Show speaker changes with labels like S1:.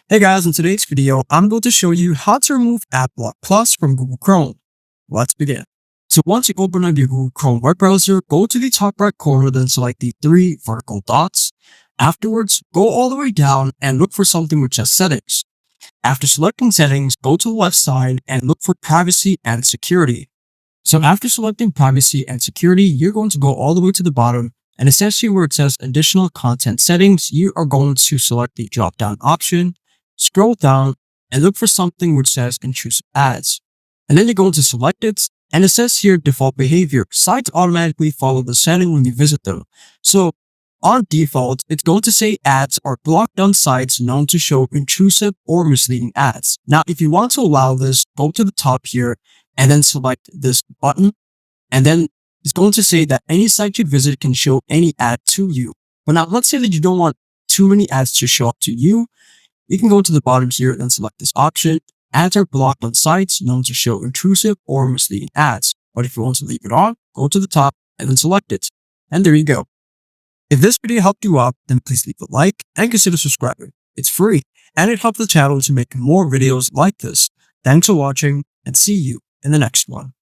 S1: Hey guys, in today's video, I'm going to show you how to remove AddBlock Plus from Google Chrome. Let's begin. So once you open up your Google Chrome web browser, go to the top right corner, then select the three vertical dots. Afterwards, go all the way down and look for something which says Settings. After selecting Settings, go to the left side and look for Privacy and Security. So after selecting Privacy and Security, you're going to go all the way to the bottom, and essentially where it says Additional Content Settings, you are going to select the drop-down option, scroll down, and look for something which says Intrusive Ads. And then you're going to select it, and it says here Default Behavior. Sites automatically follow the setting when you visit them. So on default, it's going to say ads are blocked on sites known to show intrusive or misleading ads. Now, if you want to allow this, go to the top here and then select this button. And then it's going to say that any site you visit can show any ad to you. But now let's say that you don't want too many ads to show up to you. You can go to the bottom here and select this option. Ads are blocked on sites known to show intrusive or misleading ads. But if you want to leave it on, go to the top and then select it. And there you go. If this video helped you out, then please leave a like and consider subscribing. It's free and it helps the channel to make more videos like this. Thanks for watching and see you in the next one.